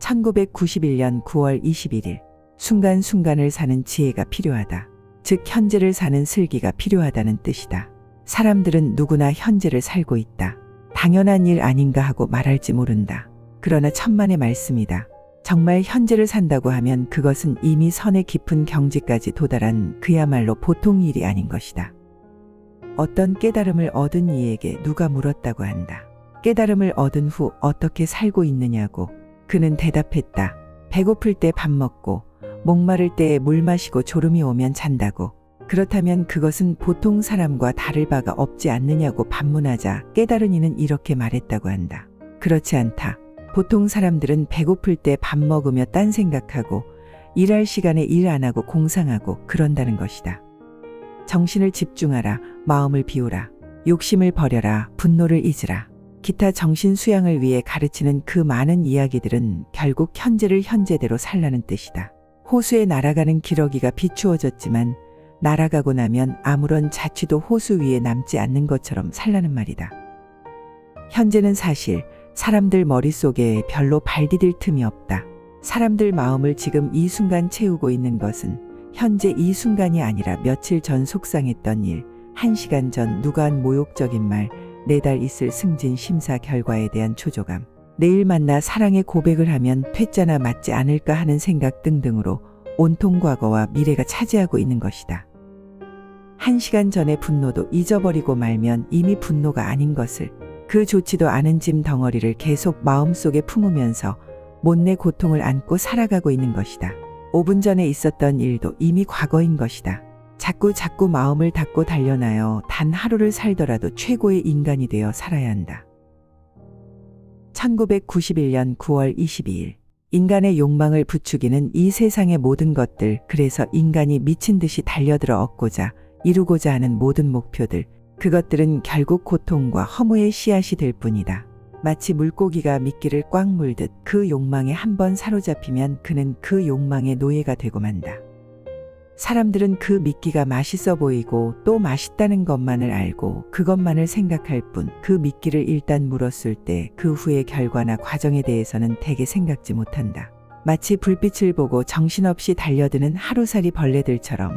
1991년 9월 21일 순간순간을 사는 지혜가 필요하다. 즉 현재를 사는 슬기가 필요하다는 뜻이다. 사람들은 누구나 현재를 살고 있다. 당연한 일 아닌가 하고 말할지 모른다. 그러나 천만의 말씀이다. 정말 현재를 산다고 하면 그것은 이미 선의 깊은 경지까지 도달한 그야말로 보통 일이 아닌 것이다. 어떤 깨달음을 얻은 이에게 누가 물었다고 한다. 깨달음을 얻은 후 어떻게 살고 있느냐고. 그는 대답했다. 배고플 때 밥 먹고 목마를 때 물 마시고 졸음이 오면 잔다고. 그렇다면 그것은 보통 사람과 다를 바가 없지 않느냐고 반문하자 깨달은 이는 이렇게 말했다고 한다. 그렇지 않다. 보통 사람들은 배고플 때 밥 먹으며 딴 생각하고 일할 시간에 일 안 하고 공상하고 그런다는 것이다. 정신을 집중하라. 마음을 비우라. 욕심을 버려라. 분노를 잊으라. 기타 정신 수양을 위해 가르치는 그 많은 이야기들은 결국 현재를 현재대로 살라는 뜻이다. 호수에 날아가는 기러기가 비추어졌지만 날아가고 나면 아무런 자취도 호수 위에 남지 않는 것처럼 살라는 말이다. 현재는 사실 사람들 머릿속에 별로 발 디딜 틈이 없다. 사람들 마음을 지금 이 순간 채우고 있는 것은 현재 이 순간이 아니라 며칠 전 속상했던 일, 1시간 전 누가 한 모욕적인 말, 4달 있을 승진 심사 결과에 대한 초조감, 내일 만나 사랑의 고백을 하면 퇴짜나 맞지 않을까 하는 생각 등등으로 온통 과거와 미래가 차지하고 있는 것이다. 1시간 전의 분노도 잊어버리고 말면 이미 분노가 아닌 것을, 그 좋지도 않은 짐 덩어리를 계속 마음속에 품으면서 못내 고통을 안고 살아가고 있는 것이다. 5분 전에 있었던 일도 이미 과거인 것이다. 자꾸 마음을 닫고 단련하여 단 하루를 살더라도 최고의 인간이 되어 살아야 한다. 1991년 9월 22일 인간의 욕망을 부추기는 이 세상의 모든 것들, 그래서 인간이 미친 듯이 달려들어 얻고자 이루고자 하는 모든 목표들, 그것들은 결국 고통과 허무의 씨앗이 될 뿐이다. 마치 물고기가 미끼를 꽉 물듯 그 욕망에 한번 사로잡히면 그는 그 욕망의 노예가 되고 만다. 사람들은 그 미끼가 맛있어 보이고 또 맛있다는 것만을 알고 그것만을 생각할 뿐, 그 미끼를 일단 물었을 때 그 후의 결과나 과정에 대해서는 대개 생각지 못한다. 마치 불빛을 보고 정신없이 달려드는 하루살이 벌레들처럼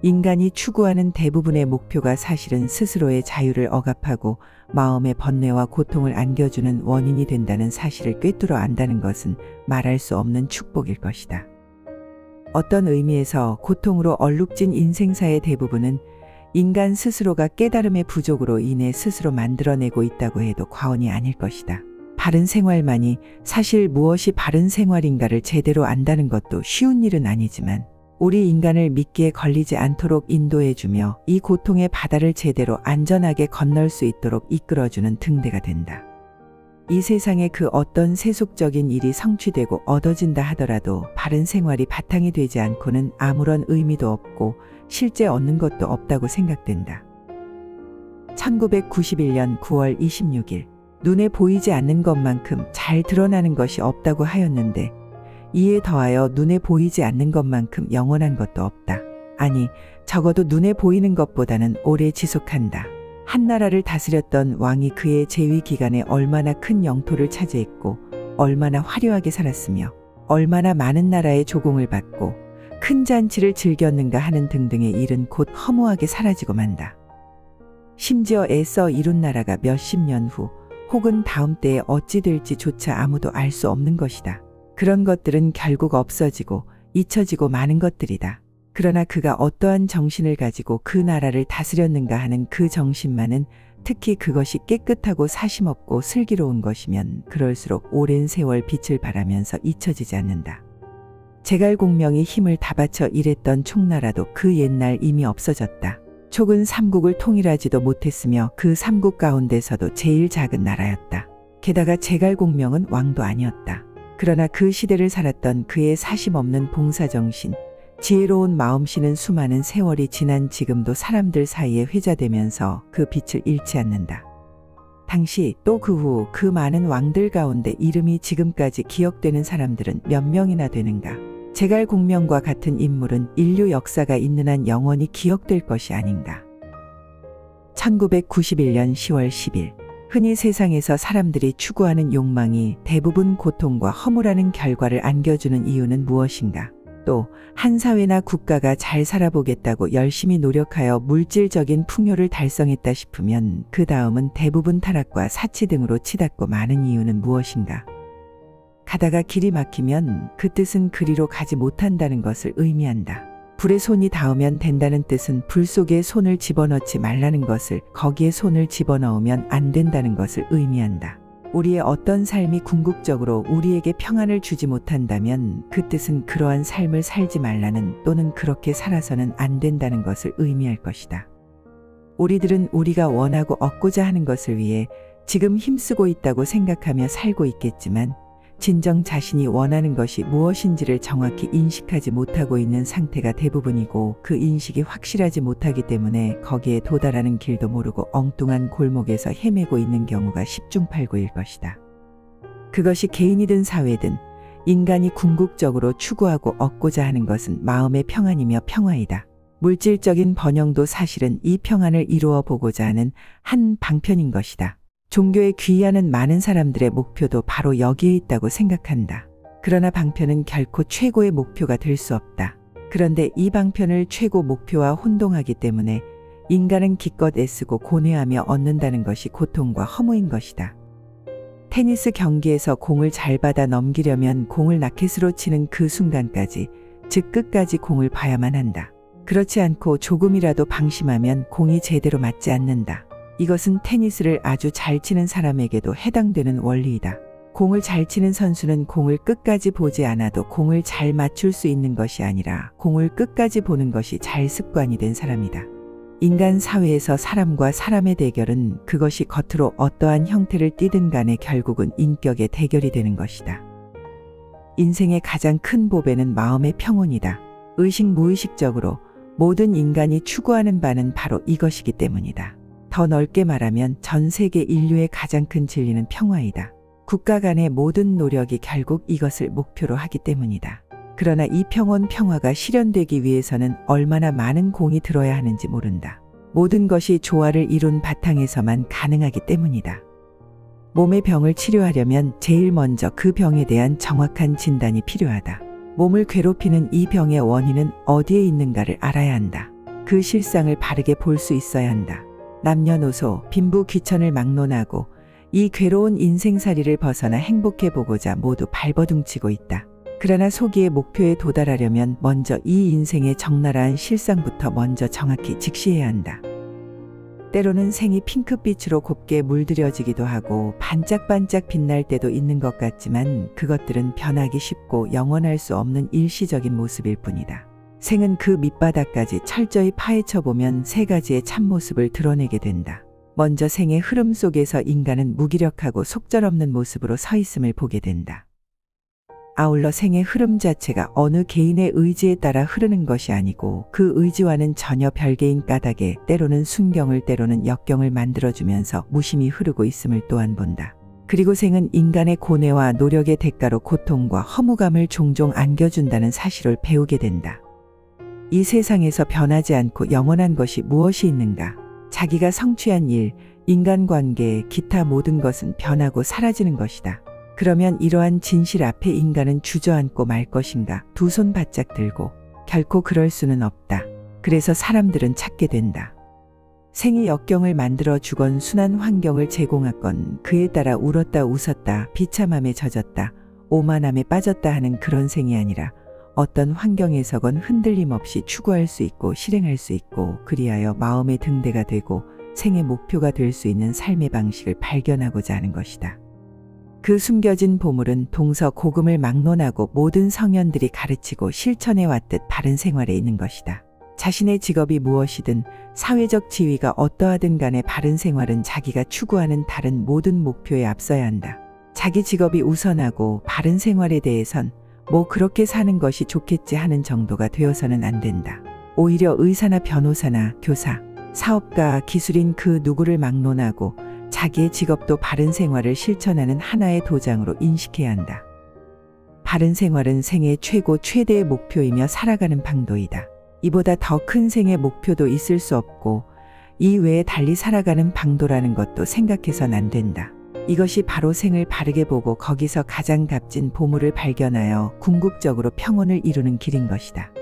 인간이 추구하는 대부분의 목표가 사실은 스스로의 자유를 억압하고 마음의 번뇌와 고통을 안겨주는 원인이 된다는 사실을 꿰뚫어 안다는 것은 말할 수 없는 축복일 것이다. 어떤 의미에서 고통으로 얼룩진 인생사의 대부분은 인간 스스로가 깨달음의 부족으로 인해 스스로 만들어내고 있다고 해도 과언이 아닐 것이다. 바른 생활만이 사실 무엇이 바른 생활인가를 제대로 안다는 것도 쉬운 일은 아니지만 우리 인간을 미끼에 걸리지 않도록 인도해주며 이 고통의 바다를 제대로 안전하게 건널 수 있도록 이끌어주는 등대가 된다. 이 세상에 그 어떤 세속적인 일이 성취되고 얻어진다 하더라도 바른 생활이 바탕이 되지 않고는 아무런 의미도 없고 실제 얻는 것도 없다고 생각된다. 1991년 9월 26일 눈에 보이지 않는 것만큼 잘 드러나는 것이 없다고 하였는데 이에 더하여 눈에 보이지 않는 것만큼 영원한 것도 없다. 아니, 적어도 눈에 보이는 것보다는 오래 지속한다. 한 나라를 다스렸던 왕이 그의 재위 기간에 얼마나 큰 영토를 차지했고 얼마나 화려하게 살았으며 얼마나 많은 나라의 조공을 받고 큰 잔치를 즐겼는가 하는 등등의 일은 곧 허무하게 사라지고 만다. 심지어 애써 이룬 나라가 몇십 년 후 혹은 다음 때에 어찌 될지조차 아무도 알 수 없는 것이다. 그런 것들은 결국 없어지고 잊혀지고 마는 것들이다. 그러나 그가 어떠한 정신을 가지고 그 나라를 다스렸는가 하는 그 정신만은, 특히 그것이 깨끗하고 사심없고 슬기로운 것이면 그럴수록 오랜 세월 빛을 발하면서 잊혀지지 않는다. 제갈공명이 힘을 다 바쳐 일했던 총나라도 그 옛날 이미 없어졌다. 촉은 삼국을 통일하지도 못했으며 그 삼국 가운데서도 제일 작은 나라였다. 게다가 제갈공명은 왕도 아니었다. 그러나 그 시대를 살았던 그의 사심없는 봉사정신, 지혜로운 마음씨는 수많은 세월이 지난 지금도 사람들 사이에 회자되면서 그 빛을 잃지 않는다. 당시 또 그 후 그 많은 왕들 가운데 이름이 지금까지 기억되는 사람들은 몇 명이나 되는가. 제갈공명과 같은 인물은 인류 역사가 있는 한 영원히 기억될 것이 아닌가. 1991년 10월 10일 흔히 세상에서 사람들이 추구하는 욕망이 대부분 고통과 허무라는 결과를 안겨주는 이유는 무엇인가? 또 한 사회나 국가가 잘 살아보겠다고 열심히 노력하여 물질적인 풍요를 달성했다 싶으면 그 다음은 대부분 타락과 사치 등으로 치닫고 마는 이유는 무엇인가? 가다가 길이 막히면 그 뜻은 그리로 가지 못한다는 것을 의미한다. 불에 손이 닿으면 된다는 뜻은 불 속에 손을 집어넣지 말라는 것을, 거기에 손을 집어넣으면 안 된다는 것을 의미한다. 우리의 어떤 삶이 궁극적으로 우리에게 평안을 주지 못한다면 그 뜻은 그러한 삶을 살지 말라는, 또는 그렇게 살아서는 안 된다는 것을 의미할 것이다. 우리들은 우리가 원하고 얻고자 하는 것을 위해 지금 힘쓰고 있다고 생각하며 살고 있겠지만 진정 자신이 원하는 것이 무엇인지를 정확히 인식하지 못하고 있는 상태가 대부분이고, 그 인식이 확실하지 못하기 때문에 거기에 도달하는 길도 모르고 엉뚱한 골목에서 헤매고 있는 경우가 10중 8구일 것이다. 그것이 개인이든 사회든 인간이 궁극적으로 추구하고 얻고자 하는 것은 마음의 평안이며 평화이다. 물질적인 번영도 사실은 이 평안을 이루어 보고자 하는 한 방편인 것이다. 종교에 귀의하는 많은 사람들의 목표도 바로 여기에 있다고 생각한다. 그러나 방편은 결코 최고의 목표가 될 수 없다. 그런데 이 방편을 최고 목표와 혼동하기 때문에 인간은 기껏 애쓰고 고뇌하며 얻는다는 것이 고통과 허무인 것이다. 테니스 경기에서 공을 잘 받아 넘기려면 공을 라켓으로 치는 그 순간까지, 즉 끝까지 공을 봐야만 한다. 그렇지 않고 조금이라도 방심하면 공이 제대로 맞지 않는다. 이것은 테니스를 아주 잘 치는 사람에게도 해당되는 원리이다. 공을 잘 치는 선수는 공을 끝까지 보지 않아도 공을 잘 맞출 수 있는 것이 아니라 공을 끝까지 보는 것이 잘 습관이 된 사람이다. 인간 사회에서 사람과 사람의 대결은 그것이 겉으로 어떠한 형태를 띠든 간에 결국은 인격의 대결이 되는 것이다. 인생의 가장 큰 보배는 마음의 평온이다. 의식 무의식적으로 모든 인간이 추구하는 바는 바로 이것이기 때문이다. 더 넓게 말하면 전 세계 인류의 가장 큰 진리는 평화이다. 국가 간의 모든 노력이 결국 이것을 목표로 하기 때문이다. 그러나 이 평화가 실현되기 위해서는 얼마나 많은 공이 들어야 하는지 모른다. 모든 것이 조화를 이룬 바탕에서만 가능하기 때문이다. 몸의 병을 치료하려면 제일 먼저 그 병에 대한 정확한 진단이 필요하다. 몸을 괴롭히는 이 병의 원인은 어디에 있는가를 알아야 한다. 그 실상을 바르게 볼 수 있어야 한다. 남녀노소, 빈부 귀천을 막론하고 이 괴로운 인생살이를 벗어나 행복해보고자 모두 발버둥치고 있다. 그러나 소기의 목표에 도달하려면 먼저 이 인생의 적나라한 실상부터 먼저 정확히 직시해야 한다. 때로는 생이 핑크빛으로 곱게 물들여지기도 하고 반짝반짝 빛날 때도 있는 것 같지만 그것들은 변하기 쉽고 영원할 수 없는 일시적인 모습일 뿐이다. 생은 그 밑바닥까지 철저히 파헤쳐보면 세 가지의 참모습을 드러내게 된다. 먼저 생의 흐름 속에서 인간은 무기력하고 속절없는 모습으로 서 있음을 보게 된다. 아울러 생의 흐름 자체가 어느 개인의 의지에 따라 흐르는 것이 아니고 그 의지와는 전혀 별개인 까닭에 때로는 순경을 때로는 역경을 만들어주면서 무심히 흐르고 있음을 또한 본다. 그리고 생은 인간의 고뇌와 노력의 대가로 고통과 허무감을 종종 안겨준다는 사실을 배우게 된다. 이 세상에서 변하지 않고 영원한 것이 무엇이 있는가? 자기가 성취한 일, 인간관계, 기타 모든 것은 변하고 사라지는 것이다. 그러면 이러한 진실 앞에 인간은 주저앉고 말 것인가? 두 손 바짝 들고 결코 그럴 수는 없다. 그래서 사람들은 찾게 된다. 생이 역경을 만들어 주건 순한 환경을 제공하건 그에 따라 울었다 웃었다 비참함에 젖었다 오만함에 빠졌다 하는 그런 생이 아니라 어떤 환경에서건 흔들림 없이 추구할 수 있고 실행할 수 있고 그리하여 마음의 등대가 되고 생의 목표가 될 수 있는 삶의 방식을 발견하고자 하는 것이다. 그 숨겨진 보물은 동서고금을 막론하고 모든 성현들이 가르치고 실천해 왔듯 바른 생활에 있는 것이다. 자신의 직업이 무엇이든 사회적 지위가 어떠하든 간에 바른 생활은 자기가 추구하는 다른 모든 목표에 앞서야 한다. 자기 직업이 우선하고 바른 생활에 대해선 뭐 그렇게 사는 것이 좋겠지 하는 정도가 되어서는 안 된다. 오히려 의사나 변호사나 교사, 사업가, 기술인 그 누구를 막론하고 자기의 직업도 바른 생활을 실천하는 하나의 도장으로 인식해야 한다. 바른 생활은 생의 최고 최대의 목표이며 살아가는 방도이다. 이보다 더 큰 생의 목표도 있을 수 없고 이 외에 달리 살아가는 방도라는 것도 생각해선 안 된다. 이것이 바로 생을 바르게 보고 거기서 가장 값진 보물을 발견하여 궁극적으로 평온을 이루는 길인 것이다.